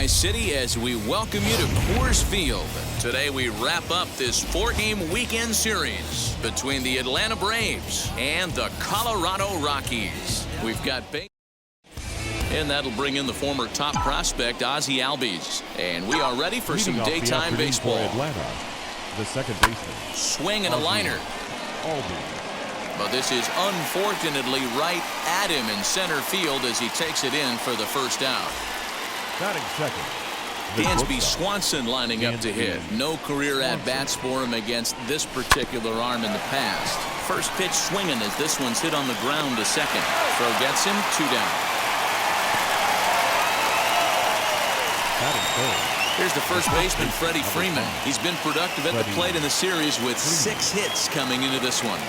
Tri-City as we welcome you to Coors Field. Today we wrap up this 4-game weekend series between the Atlanta Braves and the Colorado Rockies. We've got and that'll bring in the former top prospect Ozzie Albies. And we are ready for some daytime baseball. Atlanta, the second baseman. Swing and a liner. But this is unfortunately right at him in center field as he takes it in for the first out. Batting second. Dansby Swanson lining up to hit. No career at-bats for him against this particular arm in the past. First pitch swinging as this one's hit on the ground to second. Throw gets him, 2 down. Here's the first baseman, Freddie Freeman. He's been productive at the plate in the series with 6 hits coming into this one.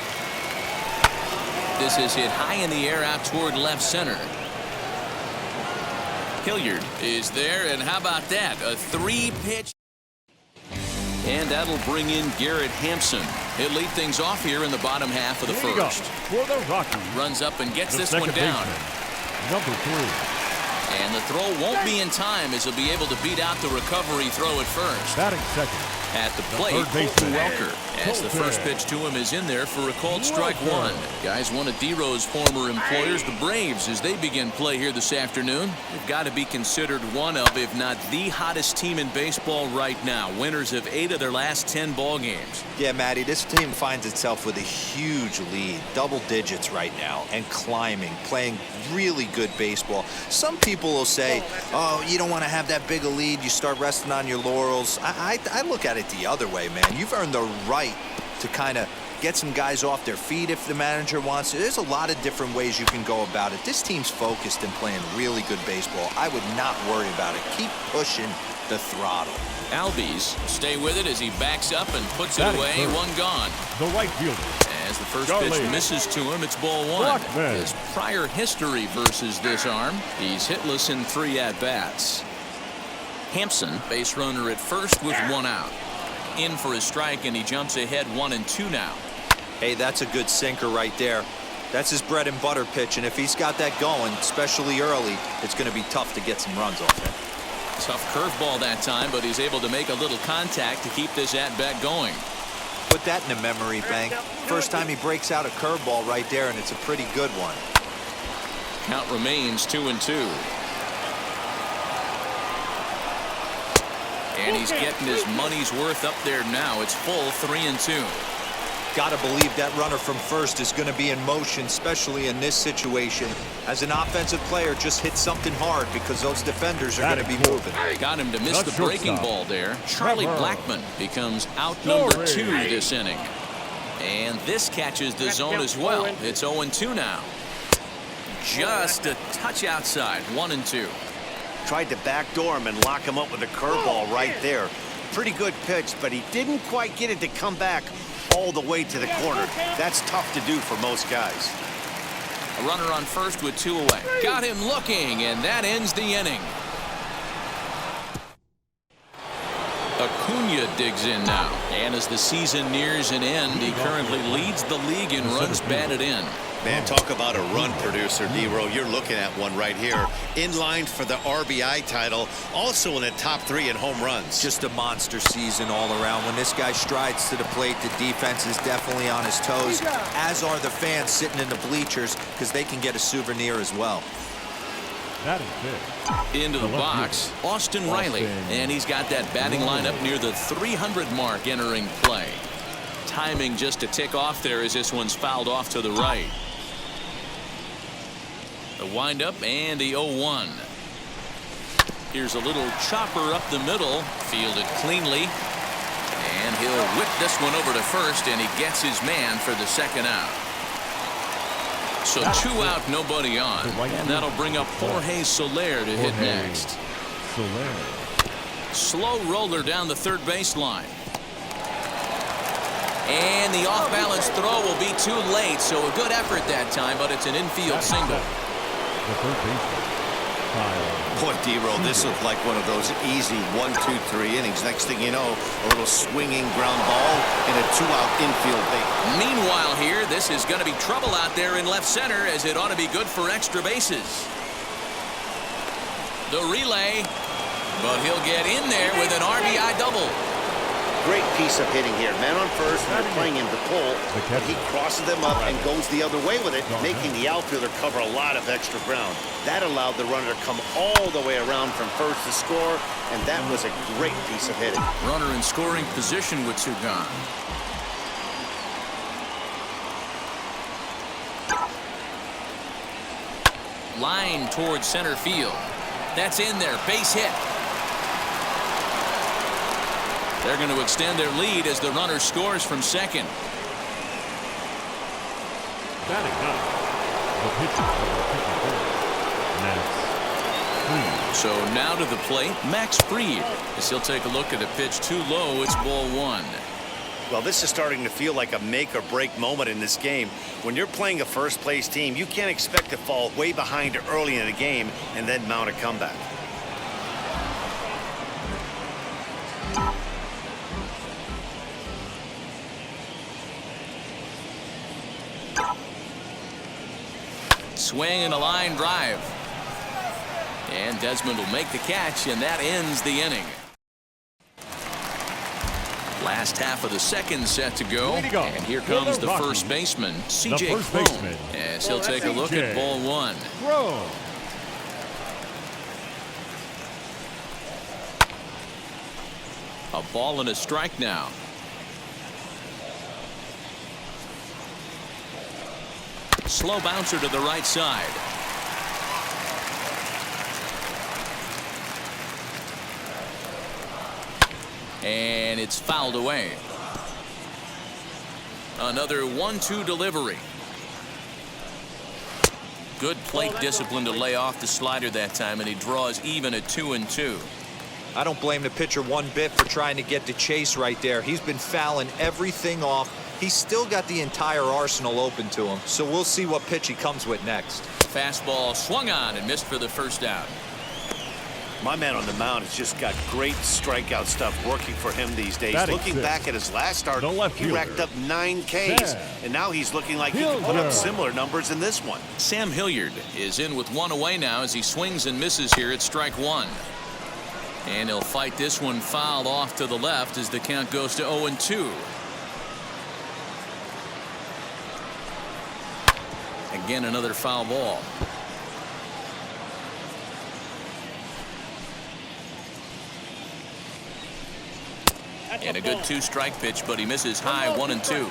This is hit high in the air out toward left center. Hilliard is there, and how about that? A 3-pitch. And that'll bring in Garrett Hampson. He'll lead things off here in the bottom half of the first. For the Rockies. Runs up and gets this one down. Number 3. And the throw won't be in time as he'll be able to beat out the recovery throw at first. Batting second. At the plate, Colton Welker, as the first pitch to him is in there for a called strike 1. Guys, one of D-Row's former employers, the Braves, as they begin play here this afternoon, they've got to be considered one of, if not the hottest team in baseball right now. Winners of 8 of their last 10 ball games. Yeah, Matty, this team finds itself with a huge lead, double digits right now, and climbing, playing really good baseball. Some people will say, oh, you don't want to have that big a lead, you start resting on your laurels. I look at it the other way, man. You've earned the right to kind of get some guys off their feet if the manager wants to. There's a lot of different ways you can go about it. This team's focused and playing really good baseball. I would not worry about it. Keep pushing the throttle. Albies stay with it as he backs up and puts it away. 1 gone. The right fielder. As the first pitch misses to him, it's ball 1. His prior history versus this arm, he's hitless in 3 at-bats. Hampson, base runner at first with 1 out. In for his strike, and he jumps ahead 1 and 2 now. Hey, that's a good sinker right there. That's his bread and butter pitch, and if he's got that going, especially early, it's going to be tough to get some runs off it. Tough curveball that time, but he's able to make a little contact to keep this at-bat going. Put that in the memory bank. First time he breaks out a curveball right there, and it's a pretty good one. Count remains 2 and 2. And he's getting his money's worth up there now. It's full 3 and 2. Gotta believe that runner from first is going to be in motion, especially in this situation. As an offensive player, just hit something hard because those defenders are going to be moving. Got him to miss the breaking ball there. Charlie Blackmon becomes out number 2 this inning. And this catches the zone as well. It's 0 and 2 now. Just a touch outside. 1 and 2. Tried to backdoor him and lock him up with a curveball right there. Pretty good pitch, but he didn't quite get it to come back all the way to the corner. That's tough to do for most guys. A runner on first with 2 away. Got him looking, and that ends the inning. Acuna digs in now. And as the season nears an end, he currently leads the league in runs batted in. Man, talk about a run producer, D-Row. You're looking at one right here. In line for the RBI title. Also in the top 3 in home runs. Just a monster season all around. When this guy strides to the plate, the defense is definitely on his toes, as are the fans sitting in the bleachers, because they can get a souvenir as well. Into the box, Austin Riley. And he's got that batting lineup near the 300 mark entering play. Timing just a tick off there as this one's fouled off to the right. The windup and the 0-1. Here's a little chopper up the middle, fielded cleanly. And he'll whip this one over to first, and he gets his man for the second out. So 2 out, nobody on. And that'll bring up Jorge Soler to hit next. Slow roller down the third baseline. And the off-balance throw will be too late, so a good effort that time, but it's an infield single. Boy, D-Row, this looked like one of those easy 1, 2, 3 innings. Next thing you know, a little swinging ground ball and a 2-out infield base. Meanwhile here, this is going to be trouble out there in left center, as it ought to be good for extra bases. The relay. but he'll get in there with an RBI double. Great piece of hitting here. Man on first, and they're playing him to pull. He crosses them up and goes the other way with it, making the outfielder cover a lot of extra ground. That allowed the runner to come all the way around from first to score, and that was a great piece of hitting. Runner in scoring position with 2 gone. Line towards center field. That's in there. Base hit. They're going to extend their lead as the runner scores from second. Batting ninth, the pitcher, number 54, Max Fried. So now to the plate, Max Fried. As he'll take a look at a pitch too low, it's ball 1. Well, this is starting to feel like a make or break moment in this game. When you're playing a first place team, you can't expect to fall way behind early in the game and then mount a comeback. Swing and a line drive. And Desmond will make the catch, and that ends the inning. Last half of the second set to go. And here comes the first baseman, Seager, as he'll take a look at ball 1. A ball and a strike now. Slow bouncer to the right side. And it's fouled away. Another 1-2 delivery. Good plate discipline to lay off the slider that time, and he draws even at 2-2. I don't blame the pitcher one bit for trying to get the chase right there. He's been fouling everything off. He's still got the entire arsenal open to him, so we'll see what pitch he comes with next. Fastball swung on and missed for the first out. My man on the mound has just got great strikeout stuff working for him these days. Batting Looking sixth, back at his last start, he fielder, racked up 9 Ks, and now he's looking like he can put up similar numbers in this one. Sam Hilliard is in with 1 away now as he swings and misses here at strike 1. And he'll fight this one fouled off to the left as the count goes to 0-2. Again, another foul ball. And a good 2-strike pitch, but he misses high 1-2.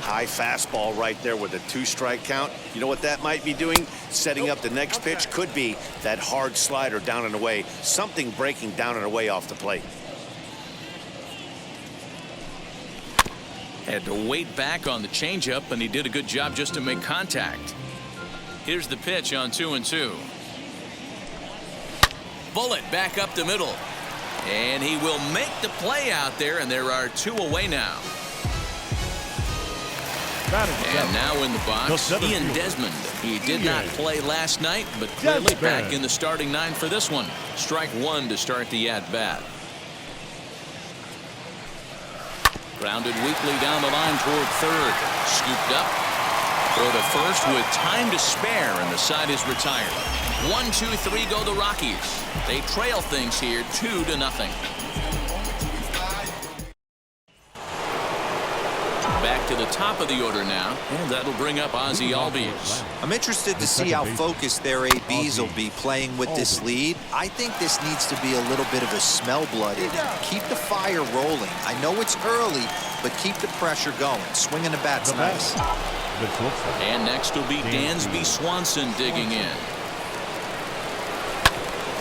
High fastball right there with a 2-strike count. You know what that might be doing? Setting up the next pitch. Could be that hard slider down and away. Something breaking down and away off the plate. Had to wait back on the changeup, and he did a good job just to make contact. Here's the pitch on 2-2. Bullet back up the middle. And he will make the play out there, and there are 2 away now. And now in the box, Ian Desmond. He did not play last night, but clearly back in the starting 9 for this one. Strike 1 to start the at-bat. Grounded weakly down the line toward third. Scooped up. Throw to first with time to spare, and the side is retired. 1-2-3 go the Rockies. They trail things here 2-0. Back to the top of the order now, and that'll bring up Ozzie Albies. I'm interested to see how focused their ABs will be playing with this lead. I think this needs to be a little bit of a smell blood inning. Keep the fire rolling. I know it's early, but keep the pressure going. Swinging the bat's nice. And next will be Dansby Swanson digging in.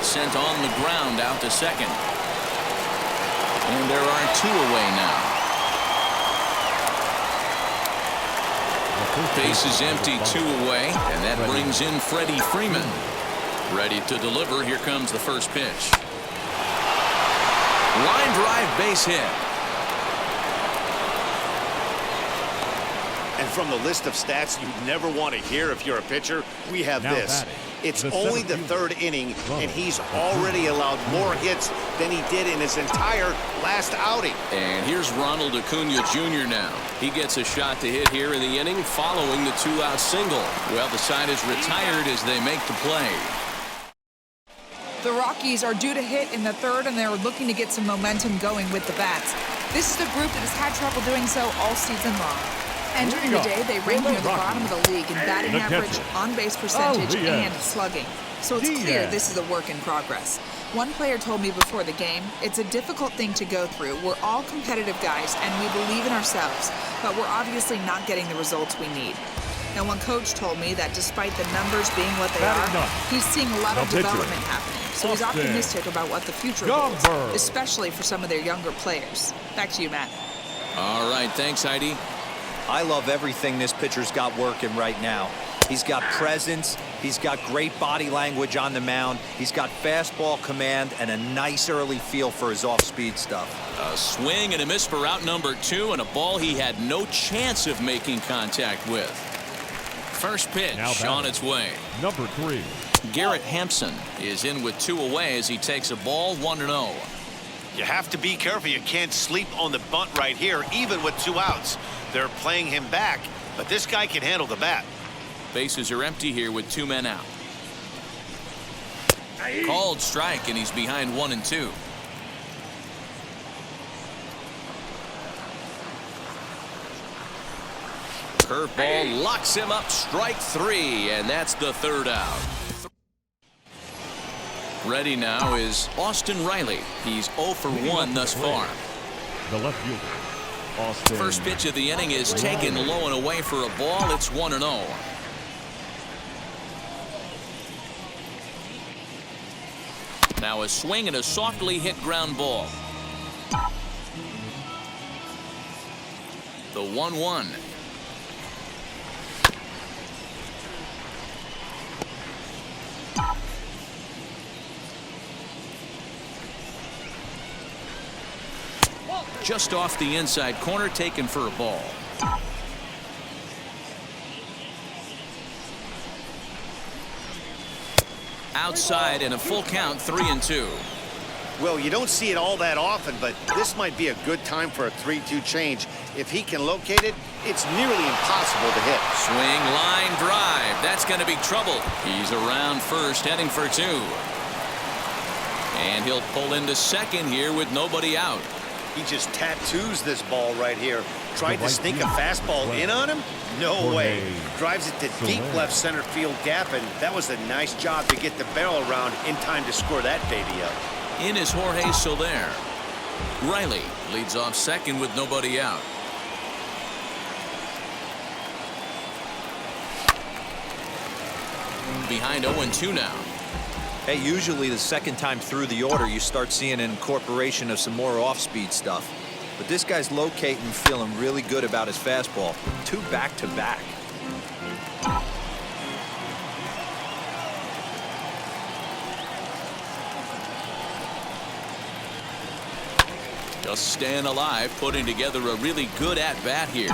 Sent on the ground out to second. And there are 2 away now. Base is empty, 2 away, and that brings in Freddie Freeman. Ready to deliver. Here comes the first pitch. Line drive, base hit. And from the list of stats you never want to hear if you're a pitcher, we have this. It's only the 3rd inning, and he's already allowed more hits than he did in his entire last outing. And here's Ronald Acuna Jr. now. He gets a shot to hit here in the inning following the 2-out single. Well, the side is retired as they make the play. The Rockies are due to hit in the third, and they're looking to get some momentum going with the bats. This is the group that has had trouble doing so all season long. Entering the day, they rank near the bottom of the league in batting average, on-base percentage, and slugging. So it's clear this is a work in progress. One player told me before the game, it's a difficult thing to go through. We're all competitive guys, and we believe in ourselves, but we're obviously not getting the results we need. Now, one coach told me that despite the numbers being what they are, he's seeing a lot of development happening. So he's optimistic about what the future holds, especially for some of their younger players. Back to you, Matt. All right, thanks, Heidi. I love everything this pitcher's got working right now. He's got presence, he's got great body language on the mound, he's got fastball command and a nice early feel for his off-speed stuff. A swing and a miss for out number 2, and a ball he had no chance of making contact with. First pitch on its way. Number 3. Garrett Hampson is in with 2 away as he takes a ball 1-0. You have to be careful. You can't sleep on the bunt right here, even with 2 outs. They're playing him back, but this guy can handle the bat. Bases are empty here with 2 men out. Called strike, and he's behind 1-2. Curveball locks him up, strike 3, and that's the 3rd out. Ready now is Austin Riley. He's 0 for 1 thus far. The left fielder, Austin. First pitch of the inning is taken low and away for a ball. It's 1-0. Now a swing and a softly hit ground ball. The 1-1. Just off the inside corner, taken for a ball. Outside and a full count, 3-2. Well, you don't see it all that often, but this might be a good time for a 3-2 change. If he can locate it, it's nearly impossible to hit. Swing, line, drive. That's going to be trouble. He's around first, heading for 2. And he'll pull into second here with nobody out. He just tattoos this ball right here. Tried to sneak a fastball in on him? No way. Drives it to deep left center field gap, and that was a nice job to get the barrel around in time to score that baby up. In is Jorge Soler. Riley leads off second with nobody out. Behind 0-2 now. Hey, usually the second time through the order, you start seeing an incorporation of some more off-speed stuff. But this guy's locating and feeling really good about his fastball. 2 back-to-back. Just staying alive, putting together a really good at-bat here.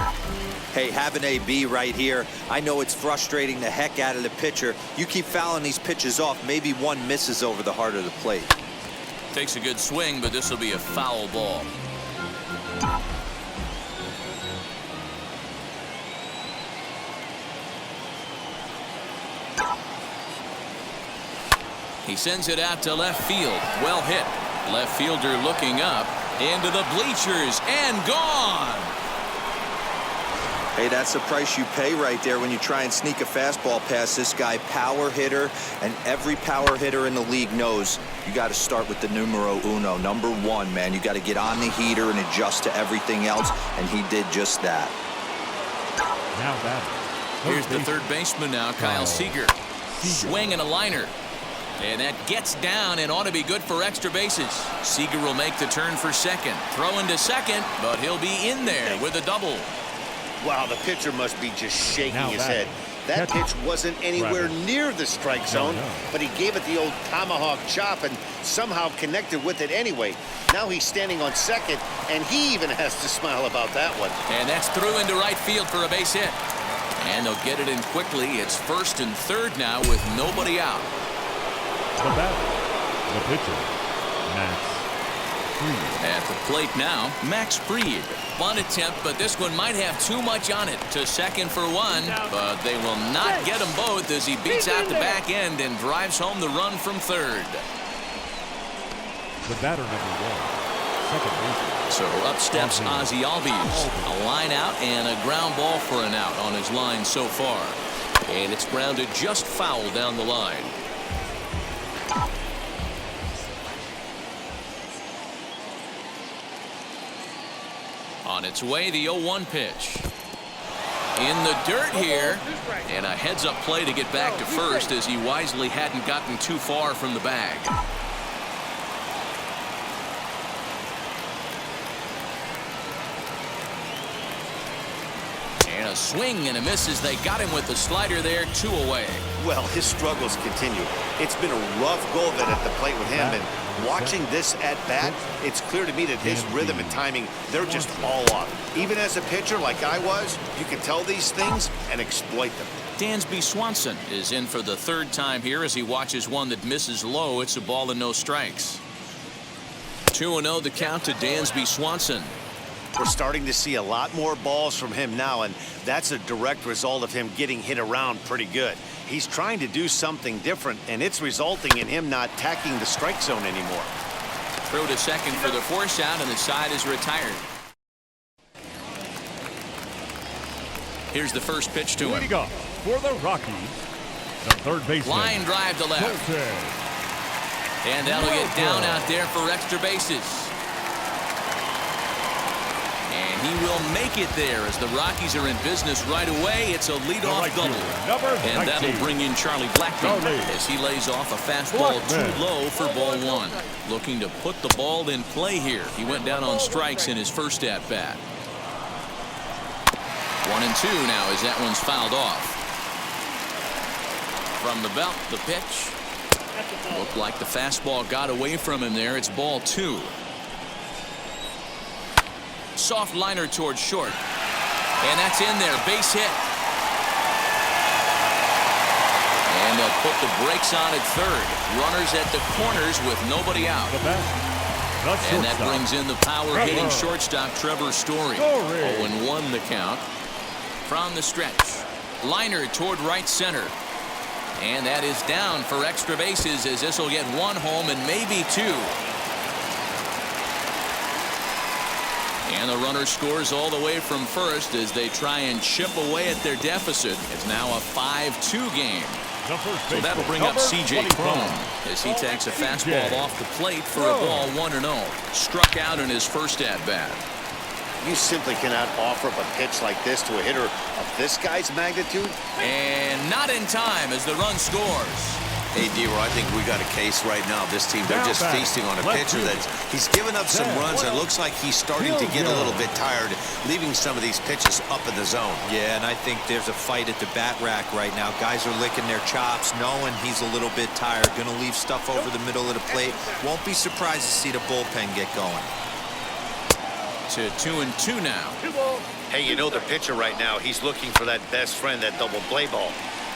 Hey, have an AB right here. I know it's frustrating the heck out of the pitcher. You keep fouling these pitches off, maybe one misses over the heart of the plate. Takes a good swing, but this will be a foul ball. He sends it out to left field. Well hit. Left fielder looking up into the bleachers and gone. Hey, that's the price you pay right there when you try and sneak a fastball past this guy. Power hitter, and every power hitter in the league knows you got to start with the numero uno, number 1, man. You got to get on the heater and adjust to everything else, and he did just that. Now that. Here's the third baseman now, Kyle Seager. Swing and a liner. And that gets down and ought to be good for extra bases. Seager will make the turn for second. Throw into second, but he'll be in there with a double. Wow, the pitcher must be just shaking his head. That pitch wasn't anywhere near the strike zone, but he gave it the old tomahawk chop and somehow connected with it anyway. Now he's standing on second, and he even has to smile about that one. And that's through into right field for a base hit. And they'll get it in quickly. It's first and third now with nobody out. The batter, the pitcher, Max Fried. At the plate now, Max Fried. Bunt attempt, but this one might have too much on it. To second for 1, but they will not get them both as he beats out the back end and drives home the run from third. The batter number 1, second baseman. So up steps Ozzie Albies. A line out and a ground ball for an out on his line so far. And it's grounded just foul down the line. On its way, the 0-1 pitch. In the dirt here, and a heads-up play to get back to first as he wisely hadn't gotten too far from the bag. And a swing and a miss as they got him with the slider there, 2 away. Well, his struggles continue. It's been a rough go of it at the plate with him, and watching this at bat, it's clear to me that his rhythm and timing, they're just all off. Even as a pitcher like I was, you can tell these things and exploit them. Dansby Swanson is in for the 3rd time here as he watches one that misses low. It's a ball and no strikes. 2-0 the count to Dansby Swanson. We're starting to see a lot more balls from him now, and that's a direct result of him getting hit around pretty good. He's trying to do something different, and it's resulting in him not tacking the strike zone anymore. Throw to second for the force out, and the side is retired. Here's the first pitch to him. Leading off for the Rockies, the third baseman. Line drive to left. And that'll get down out there for extra bases. And he will make it there as the Rockies are in business right away. It's a leadoff double. And that'll bring in Charlie Blackmon as he lays off a fastball too low for ball 1. Looking to put the ball in play here. He went down on strikes in his first at-bat. 1-2 now as that one's fouled off. From the belt, the pitch. Looked like the fastball got away from him there. It's ball 2. Soft liner towards short. And that's in there. Base hit. And they'll put the brakes on at third. Runners at the corners with nobody out. And that brings in the power-hitting shortstop Trevor Story. 0-1 the count. From the stretch. Liner toward right center. And that is down for extra bases as this will get 1 home and maybe 2. And the runner scores all the way from first as they try and chip away at their deficit. It's now a 5-2 game. So that'll bring up C.J. Cron as he takes a fastball off the plate for a ball 1-0. Struck out in his first at-bat. You simply cannot offer up a pitch like this to a hitter of this guy's magnitude. And not in time as the run scores. Hey, D-Roy, I think we got a case right now. This team, they're just feasting on a pitcher that he's given up some runs. And it looks like he's starting to get a little bit tired, leaving some of these pitches up in the zone. Yeah, and I think there's a fight at the bat rack right now. Guys are licking their chops, knowing he's a little bit tired. Going to leave stuff over the middle of the plate. Won't be surprised to see the bullpen get going. To 2-2 now. Hey, you know the pitcher right now, he's looking for that best friend, that double play ball.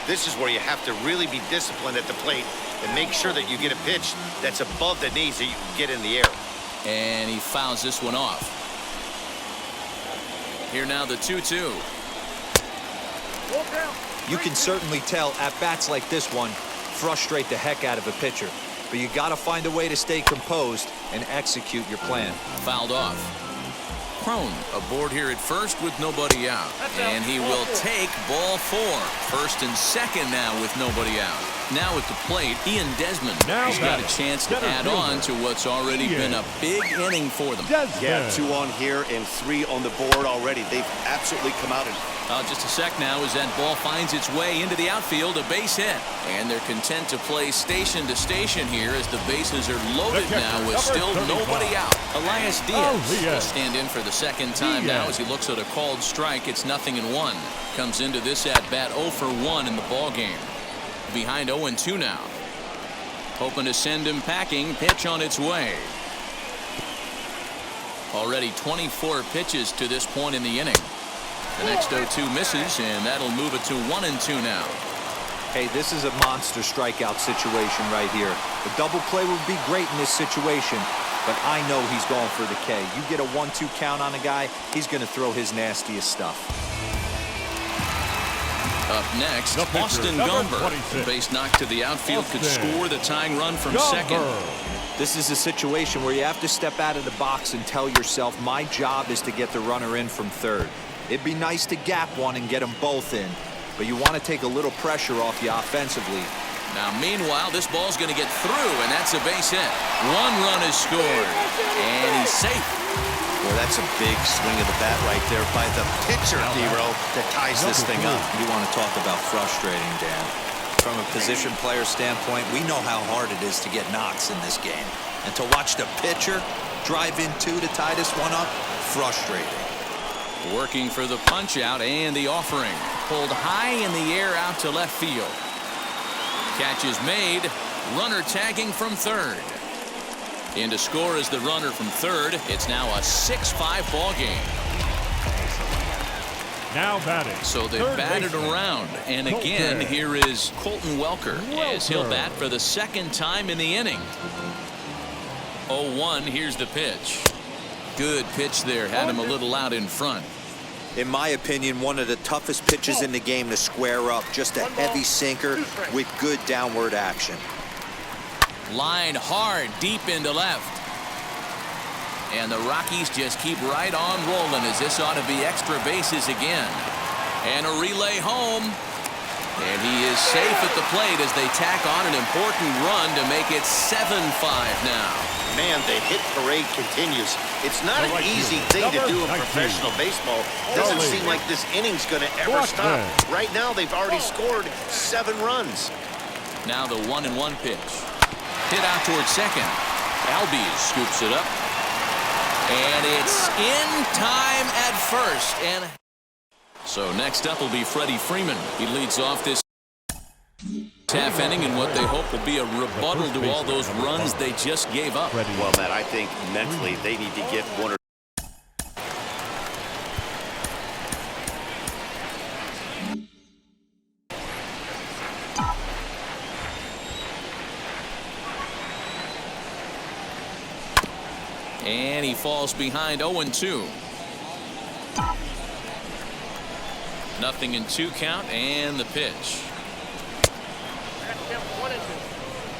This is where you have to really be disciplined at the plate and make sure that you get a pitch that's above the knees that you can get in the air. And he fouls this one off. Here now the 2-2. You can certainly tell at bats like this one frustrate the heck out of a pitcher. But you got to find a way to stay composed and execute your plan. Fouled off. Cron aboard here at first with nobody out. And he will take ball 4. First and second now with nobody out. Now at the plate, Ian Desmond. He's got a chance to add on to what's already been a big inning for them. Yeah, 2 on here and 3 on the board already. They've absolutely come out and just a sec now as that ball finds its way into the outfield, a base hit. And they're content to play station to station here as the bases are loaded now with still nobody out. Elias Diaz will stand in for the second time now as he looks at a called strike. It's 0-1. Comes into this at-bat 0 for 1 in the ball game. Behind 0-2 now. Hoping to send him packing. Pitch on its way. Already 24 pitches to this point in the inning. The next 0-2 misses, and that'll move it to 1-2 now. Hey, this is a monster strikeout situation right here. The double play would be great in this situation, but I know he's going for the K. You get a 1-2 count on a guy, he's going to throw his nastiest stuff. Up next, Austin Gomber. The base knock to the outfield could score the tying run from second. This is a situation where you have to step out of the box and tell yourself, my job is to get the runner in from third. It'd be nice to gap one and get them both in, but you want to take a little pressure off you offensively. Now, meanwhile, this ball's going to get through, and that's a base hit. One run is scored, and he's safe. Well, that's a big swing of the bat right there by the pitcher, Hero, that ties this thing up. You want to talk about frustrating, Dan. From a position player standpoint, we know how hard it is to get knocks in this game. And to watch the pitcher drive in two to tie this one up, frustrating. Working for the punch out and the offering. Pulled high in the air out to left field. Catch is made. Runner tagging from third. In to score is the runner from third. It's now a 6-5 ball game. Now batting. So they batted around. And again, here is Colton Welker as he'll bat for the second time in the inning. 0-1. Here's the pitch. Good pitch there. Had him a little out in front. In my opinion, one of the toughest pitches in the game to square up. Just a heavy sinker with good downward action. Line hard deep into left. And the Rockies just keep right on rolling as this ought to be extra bases again. And a relay home. And he is safe at the plate as they tack on an important run to make it 7-5 now. Man, the hit parade continues. It's not an easy thing to do in professional baseball. Doesn't seem like this inning's going to ever stop. Right now, they've already scored 7 runs. Now the 1-1 pitch. Hit out towards second. Albies scoops it up. And it's in time at first. And so next up will be Freddie Freeman. He leads off this half inning in what they hope will be a rebuttal to all those runs they just gave up. Well, Matt, I think mentally they need to get one or and he falls behind 0-2. Nothing in 2 count and the pitch.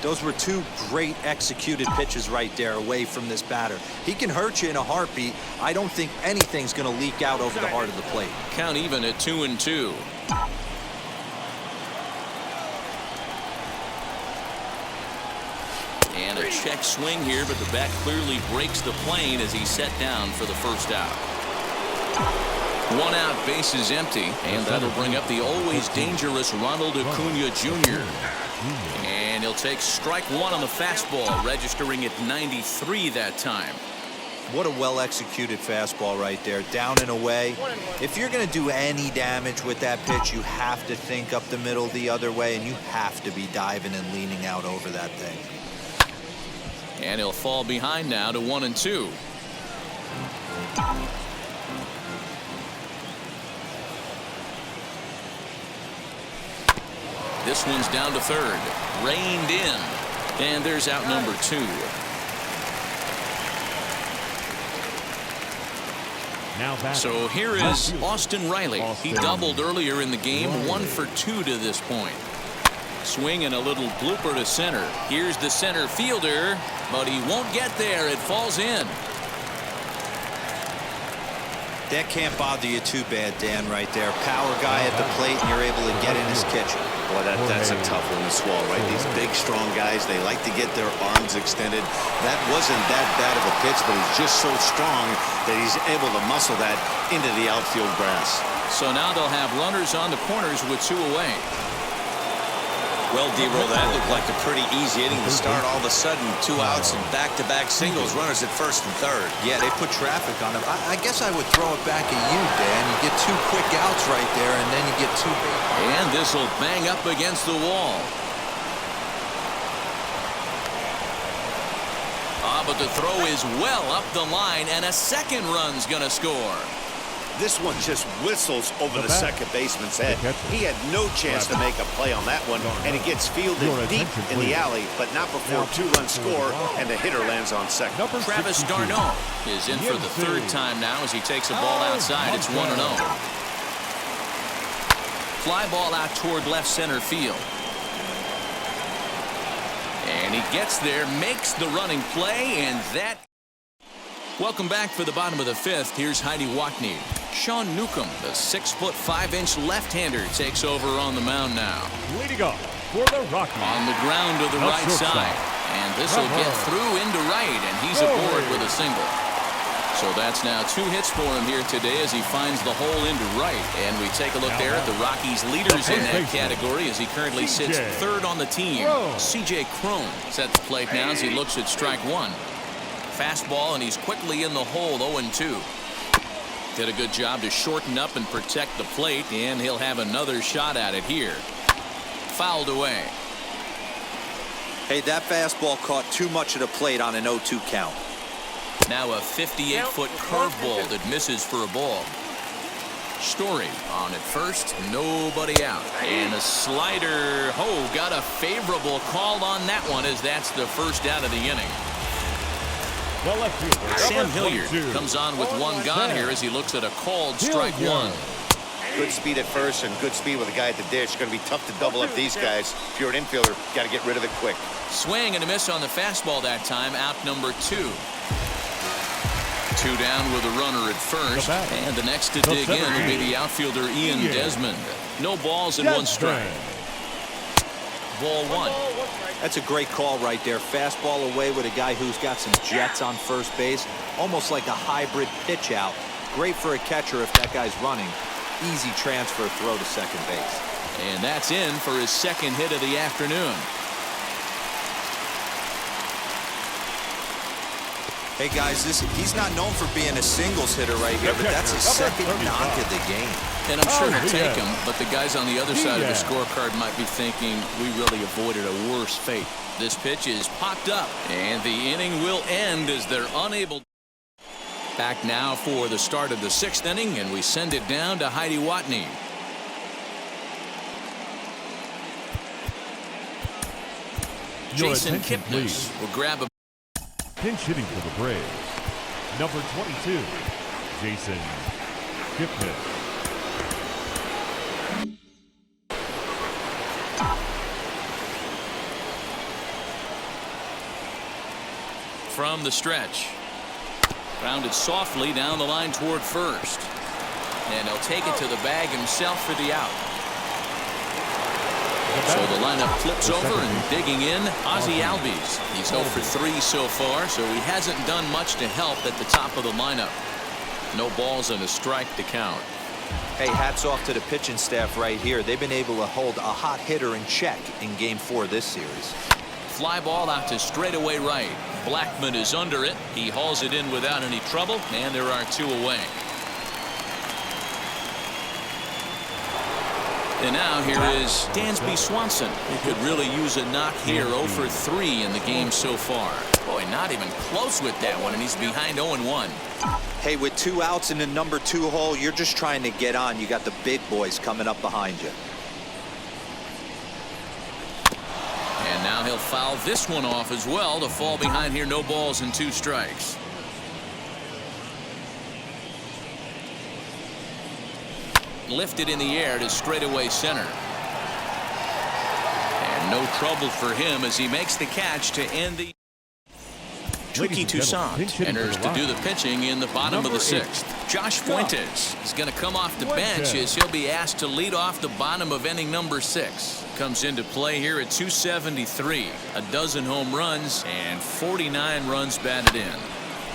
Those were 2 great executed pitches right there away from this batter. He can hurt you in a heartbeat. I don't think anything's going to leak out over the heart of the plate. Count even at 2-2. And a check swing here, but the bat clearly breaks the plane as he's set down for the first out. 1 out, bases empty, and that'll bring up the always dangerous Ronald Acuna Jr. And he'll take strike 1 on the fastball, registering at 93 that time. What a well-executed fastball right there, down and away. If you're going to do any damage with that pitch, you have to think up the middle the other way, and you have to be diving and leaning out over that thing. And he'll fall behind now to 1-2. This one's down to third. Reined in. And there's out number 2. So here is Austin Riley. He doubled earlier in the game, 1 for 2 to this point. Swing and a little blooper to center. Here's the center fielder, but he won't get there. It falls in. That can't bother you too bad, Dan, right there. Power guy at the plate, and you're able to get in his kitchen. Boy, that's a tough one to swallow, right? These big, strong guys, they like to get their arms extended. That wasn't that bad of a pitch, but he's just so strong that he's able to muscle that into the outfield grass. So now they'll have runners on the corners with 2 away. Well, D-Roll, that looked like a pretty easy inning to start. All of a sudden, 2 outs and back-to-back singles. Runners at first and third. Yeah, they put traffic on him. I guess I would throw it back at you, Dan. You get 2 quick outs right there, and then you get 2 big. And this will bang up against the wall. But the throw is well up the line, and a second run's going to score. This one just whistles over the second baseman's head. He had no chance to make a play on that one, and it gets fielded deep in the alley, but not before a 2-run score, and the hitter lands on second. Travis d'Arnaud is in for the 3rd time now as he takes a ball outside. It's 1-0. Fly ball out toward left center field. And And he gets there, makes the running play, and that... Welcome back for the bottom of the fifth. Here's Heidi Watney. Sean Newcomb, the 6'5" left-hander, takes over on the mound now. Leading off for the Rockies. On the ground to the right side. And this will get through into right, and he's aboard with a single. So that's now 2 hits for him here today as he finds the hole into right. And we take a look there at the Rockies' leaders in that category as he currently sits third on the team. C.J. Cron sets the plate now as he looks at strike one. Fastball, and he's quickly in the hole, 0-2. Did a good job to shorten up and protect the plate, and he'll have another shot at it here. Fouled away. Hey, that fastball caught too much of the plate on an 0-2 count. Now a 58-foot curveball that misses for a ball. Story on at first, nobody out. And a slider. Oh, got a favorable call on that one as that's the first out of the inning. Sam Hilliard comes on with one gone here as he looks at a called strike one. Good speed at first and good speed with a guy at the dish. Going to be tough to double up these guys. If you're an infielder, got to get rid of it quick. Swing and a miss on the fastball that time. Out number 2. 2 down with a runner at first. And the next to dig in will be the outfielder Ian Desmond. No balls and 1 strike. Ball 1. That's a great call right there. Fastball away with a guy who's got some jets on first base. Almost like a hybrid pitch out. Great for a catcher if that guy's running. Easy transfer throw to second base. And that's in for his second hit of the afternoon. Hey guys, he's not known for being a singles hitter right here, but that's his second knock of the game. And I'm sure he'll take him, but the guys on the other side of the scorecard might be thinking we really avoided a worse fate. This pitch is popped up, and the inning will end as they're unable. Back now for the start of the 6th inning, and we send it down to Heidi Watney. Jason Kipnis will grab a pinch hitting for the Braves. Number 22, Jason Kipnis. From the stretch. Grounded softly down the line toward first. And he'll take it to the bag himself for the out. So the lineup flips over and digging in, Ozzie Albies. He's 0 for 3 so far, so he hasn't done much to help at the top of the lineup. No balls and a strike to count. Hey, hats off to the pitching staff right here. They've been able to hold a hot hitter in check in Game 4 this series. Fly ball out to straightaway right. Blackman is under it. He hauls it in without any trouble, and there are 2 away. And now here is Dansby Swanson, who could really use a knock here. 0 for 3 in the game so far. Boy, not even close with that one, and he's behind 0-1. Hey, with 2 outs in the number 2 hole, you're just trying to get on. You got the big boys coming up behind you. And now he'll foul this one off as well to fall behind here. No balls and 2 strikes. Lifted in the air to straightaway center. And no trouble for him as he makes the catch to end the... Tricky Toussaint enters to do the pitching in the bottom of the 6th. Josh Fuentes is going to come off the bench as he'll be asked to lead off the bottom of inning number 6. Comes into play here at 273. A dozen home runs and 49 runs batted in.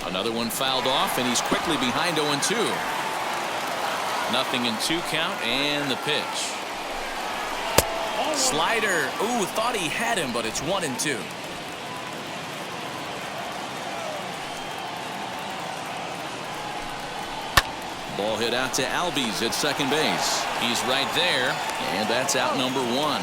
Another one fouled off, and he's quickly behind 0-2. Nothing in 2 count, and the pitch. Slider. Ooh, thought he had him, but it's 1-2. Ball hit out to Albies at second base. He's right there, and that's out number 1.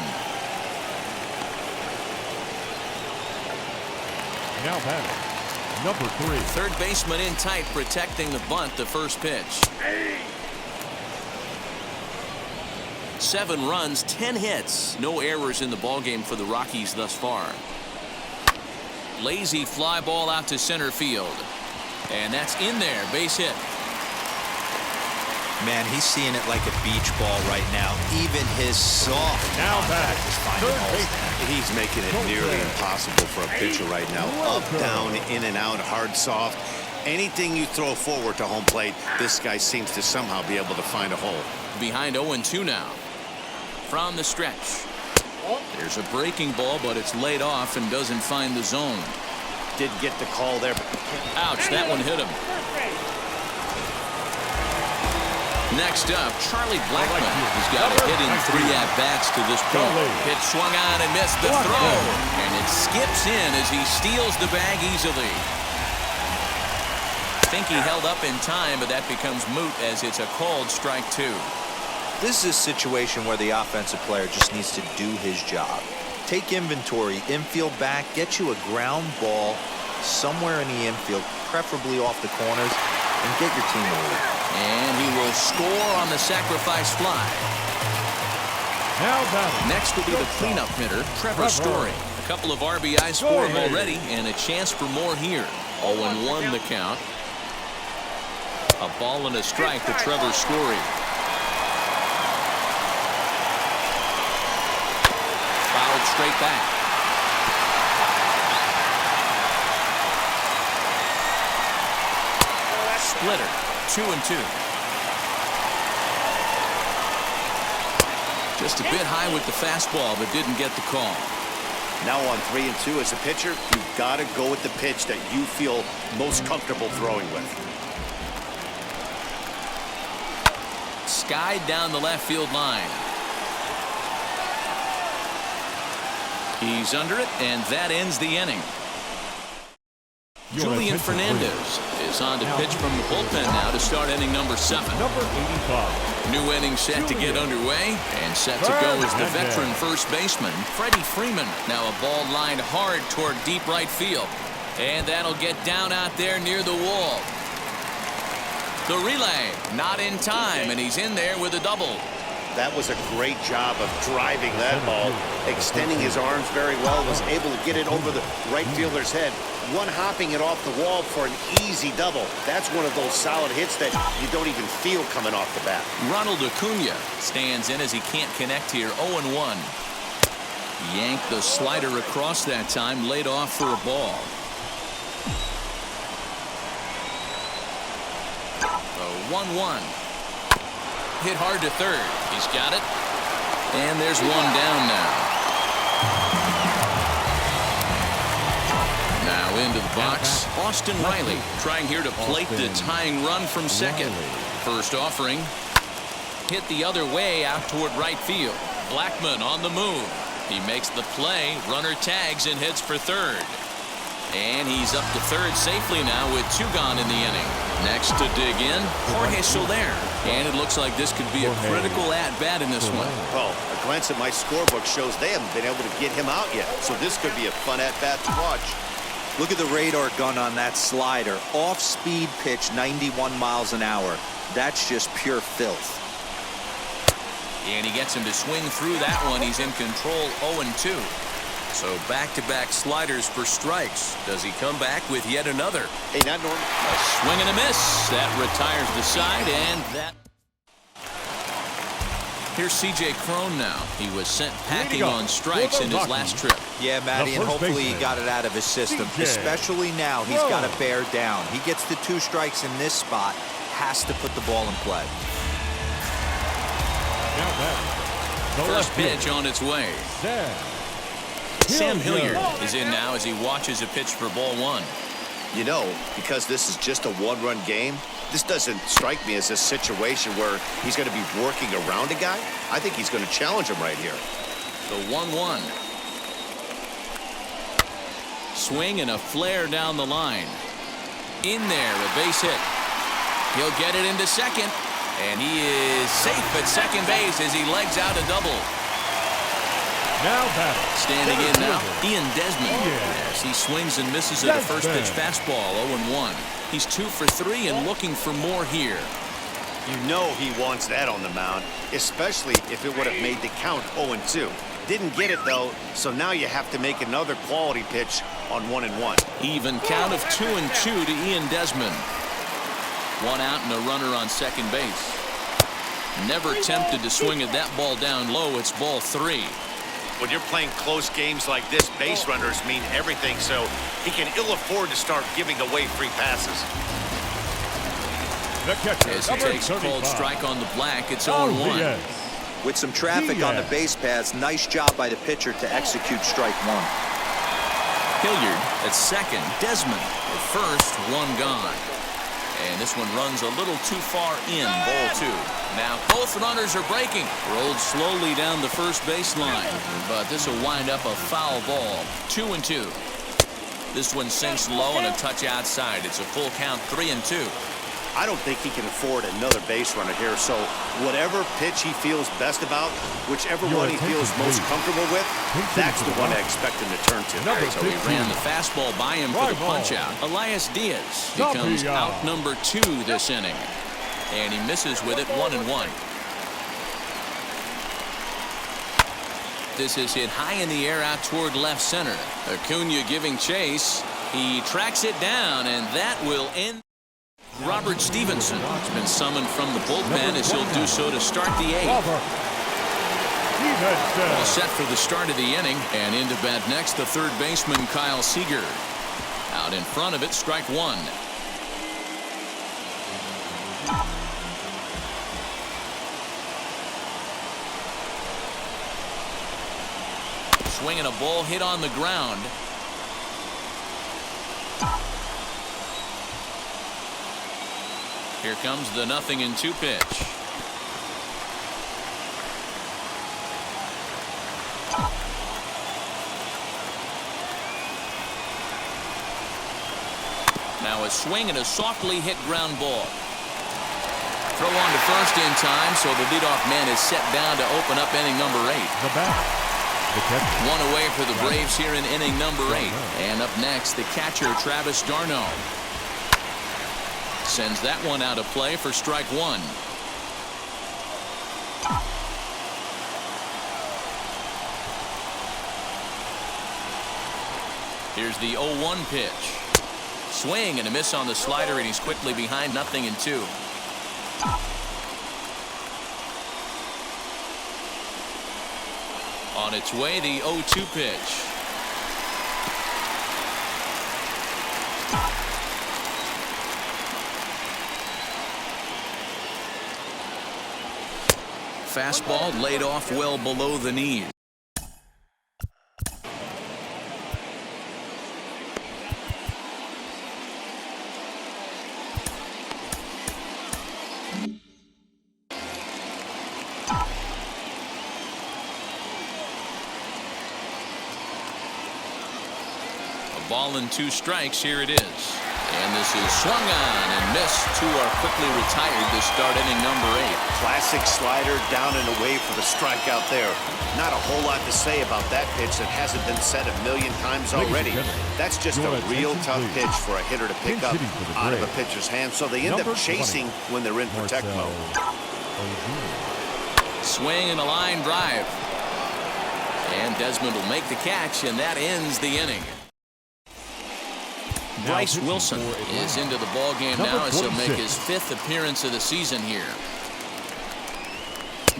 Now batting, number 3. Third baseman in tight, protecting the bunt, the first pitch. 7 runs, 10 hits. No errors in the ballgame for the Rockies thus far. Lazy fly ball out to center field. And that's in there, base hit. Man, he's seeing it like a beach ball right now. Even his soft contact is finding holes. He's making it nearly impossible for a pitcher right now. Up, down, in and out, hard, soft. Anything you throw forward to home plate, this guy seems to somehow be able to find a hole. Behind 0-2 now. From the stretch. There's a breaking ball, but it's laid off and doesn't find the zone. Did get the call there. Ouch, that one hit him. Next up, Charlie Blackmon. He's got a hit in 3 at-bats to this point. Pitch swung on and missed the throw. And it skips in as he steals the bag easily. I think he held up in time, but that becomes moot as it's a called strike 2. This is a situation where the offensive player just needs to do his job. Take inventory, infield back, get you a ground ball somewhere in the infield, preferably off the corners, and get your team a lead. And he will score on the sacrifice fly. Next will be the cleanup hitter, Trevor Story. A couple of RBIs for him already, and a chance for more here. 0-1 the count. A ball and a strike to Trevor Story. Fouled straight back. Splitter, 2-2. Just a bit high with the fastball, but didn't get the call. Now on 3-2 as a pitcher, you've got to go with the pitch that you feel most comfortable throwing with. Skied down the left field line. He's under it, and that ends the inning. Julian Fernandez is on to pitch from the bullpen now to start inning number 7. Number 85. New inning set to get underway, and set to go is the veteran first baseman, Freddie Freeman. Now a ball lined hard toward deep right field. And that'll get down out there near the wall. The relay, not in time, and he's in there with a double. That was a great job of driving that ball, extending his arms very well, was able to get it over the right fielder's head, one-hopping it off the wall for an easy double. That's one of those solid hits that you don't even feel coming off the bat. Ronald Acuna stands in as he can't connect here. 0-1. Yanked the slider across that time, laid off for a ball. 1-1. Hit hard to third. He's got it. And there's one down now. Now into the box, Austin Riley trying here to plate the tying run from second. First offering. Hit the other way out toward right field. Blackmon on the move. He makes the play. Runner tags and hits for third. And he's up to third safely now with 2 gone in the inning. Next to dig in, Jorge Soler. And it looks like this could be a critical at-bat in this one. Well, a glance at my scorebook shows they haven't been able to get him out yet. So this could be a fun at-bat to watch. Look at the radar gun on that slider. Off-speed pitch, 91 miles an hour. That's just pure filth. And he gets him to swing through that one. He's in control, 0-2. So back-to-back sliders for strikes. Does he come back with yet another? Hey, not normal. A swing and a miss. That retires the side, and that. Here's C.J. Cron now. He was sent packing on strikes in his last trip. Yeah, Matty, and hopefully he got it out of his system. Especially now, he's got to bear down. He gets the 2 strikes in this spot, has to put the ball in play. First pitch on its way. Sam Hilliard is in now as he watches a pitch for ball 1. You know, because this is just a 1-run game, this doesn't strike me as a situation where he's going to be working around a guy. I think he's going to challenge him right here. The 1-1. Swing and a flare down the line. In there, a base hit. He'll get it into second, and he is safe at second base as he legs out a double. Now batting. Standing in now, Ian Desmond. As he swings and misses at a first pitch fastball, 0-1. He's 2 for 3 and looking for more here. You know he wants that on the mound, especially if it would have made the count 0-2. Didn't get it, though, so now you have to make another quality pitch on 1-1. Even count of 2-2 to Ian Desmond. 1 out and a runner on second base. Never tempted to swing at that ball down low. It's ball 3. When you're playing close games like this, base runners mean everything, so he can ill afford to start giving away free passes. The catcher, As he takes a cold strike on the black, it's 0-1. With some traffic on the base paths, nice job by the pitcher to execute strike 1. Hilliard at second. Desmond at first. 1 gone. And this one runs a little too far in. Ball 2. Now both runners are breaking. Rolled slowly down the first baseline. But this will wind up a foul ball. 2-2. This one sinks low and a touch outside. It's a full count. 3-2. I don't think he can afford another base runner here, so whatever pitch he feels best about, whichever one he feels most comfortable with, that's the one I expect him to turn to. So he ran the fastball by him for the punch-out. Elias Diaz becomes out number 2 this inning. And he misses with it. 1-1. This is hit high in the air out toward left center. Acuna giving chase. He tracks it down, and that will end. Robert Stevenson has been summoned from the bullpen as he'll do so to start the 8th. All set for the start of the inning, and into bat next the third baseman Kyle Seager. Out in front of it, strike 1. Swinging a ball hit on the ground. Here comes the 0-2 pitch. Now a swing and a softly hit ground ball. Throw on to first in time, so the leadoff man is set down to open up inning number 8. The bat. The catcher. One away for the Braves here in inning number 8. And up next, the catcher Travis d'Arnaud. Sends that one out of play for strike 1. Here's the 0-1 pitch. Swing and a miss on the slider, and he's quickly behind 0-2. On its way, the 0-2 pitch. Fastball laid off well below the knees. A ball and 2 strikes. Here it is. And this is swung on and missed. 2 are quickly retired to start inning number 8. Classic slider down and away for the strikeout there. Not a whole lot to say about that pitch that hasn't been said a million times already. That's just a real tough pitch for a hitter to pick up out of a pitcher's hand, so they end up chasing when they're in protect mode. Swing and a line drive. And Desmond will make the catch, and that ends the inning. Bryce Wilson is into the ball game now as he'll make his 5th appearance of the season here.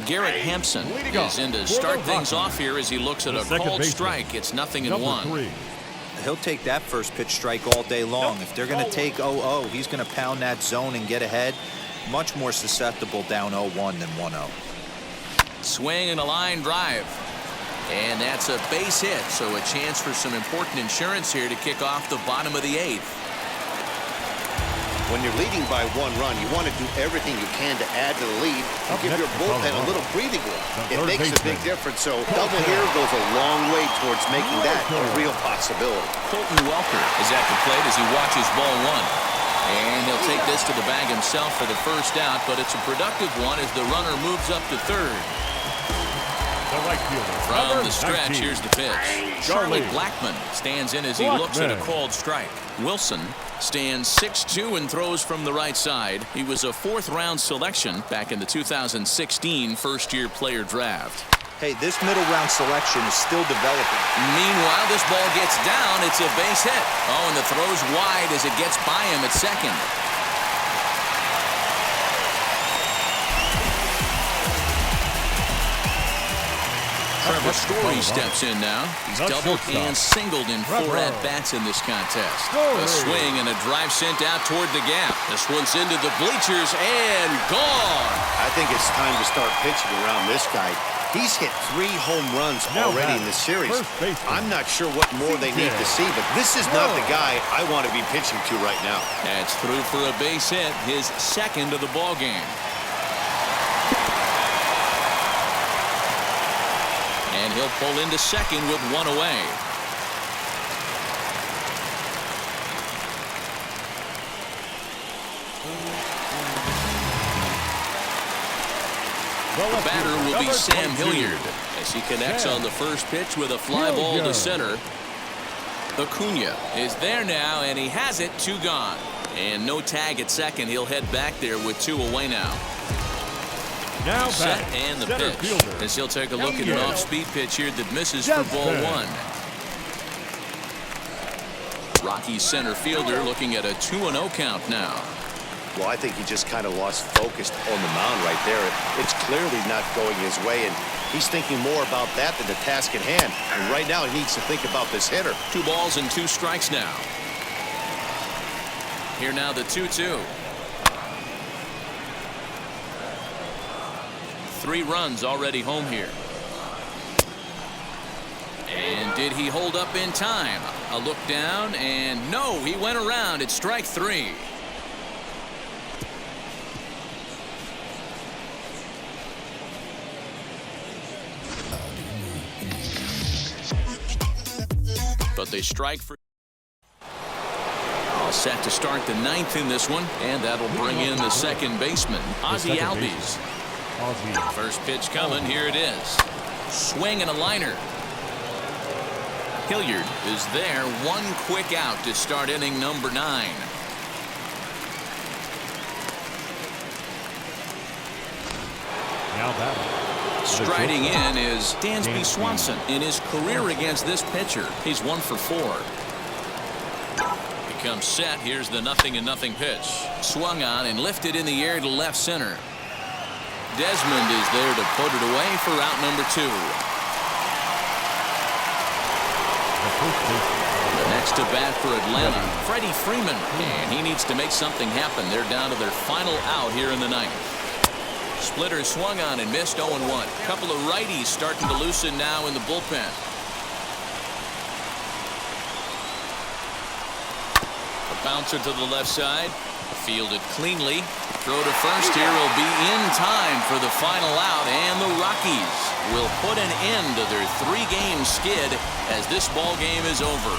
Garrett Hampson is in to start things off here as he looks at a called strike. It's 0-1. He'll take that first pitch strike all day long. If they're going to take 0-0, he's going to pound that zone and get ahead. Much more susceptible down 0-1 than 1-0. Swing and a line drive. And that's a base hit, so a chance for some important insurance here to kick off the bottom of the 8th. When you're leading by 1 run, you want to do everything you can to add to the lead and give your bullpen a little breathing room. It makes a big difference, so double here goes a long way towards making that a real possibility. Colton Welker is at the plate as he watches ball 1. And he'll take this to the bag himself for the first out, but it's a productive one as the runner moves up to third. From the stretch, here's the pitch. Charlie Blackmon stands in as he looks at a called strike. Wilson stands 6'2" and throws from the right side. He was a 4th-round selection back in the 2016 first-year player draft. Hey, this middle-round selection is still developing. Meanwhile, this ball gets down. It's a base hit. Oh, and the throw's wide as it gets by him at second. Trevor Story steps in now. He's doubled and singled in 4 at-bats in this contest. A swing and a drive sent out toward the gap. This one's into the bleachers and gone. I think it's time to start pitching around this guy. He's hit 3 home runs already in the series. I'm not sure what more they need to see, but this is not the guy I want to be pitching to right now. That's through for a base hit, his second of the ball game. And he'll pull into second with 1 away. The batter will be Sam Hilliard as he connects on the first pitch with a fly ball to center. Acuna is there now, and he has it. 2 gone. And no tag at second. He'll head back there with 2 away now. Now set and the pitch. As he'll take a look at an off-speed pitch here that misses for ball 1. Rockies center fielder looking at a 2-0 count now. Well, I think he just kind of lost focus on the mound right there. It's clearly not going his way, and he's thinking more about that than the task at hand. And right now, he needs to think about this hitter. 2 balls and 2 strikes now. Here now the 2-2. 3 runs already home here. And did he hold up in time? A look down, and no, he went around. It's strike 3. But they strike for. All set to start the 9th in this one, and that'll bring in the second baseman, Ozzie Albies. First pitch coming. Here it is. Swing and a liner. Hilliard is there. 1 quick out to start inning number 9. Now batting. Striding in is Dansby Swanson. In his career against this pitcher, he's 1 for 4. Becomes set. Here's the 0-0 pitch. Swung on and lifted in the air to left center. Desmond is there to put it away for out number 2. The next to bat for Atlanta, Freddie Freeman. And he needs to make something happen. They're down to their final out here in the 9th. Splitter swung on and missed. 0-1. Couple of righties starting to loosen now in the bullpen. A bouncer to the left side. Fielded cleanly. Throw to first here will be in time for the final out, and the Rockies will put an end to their 3-game skid as this ball game is over.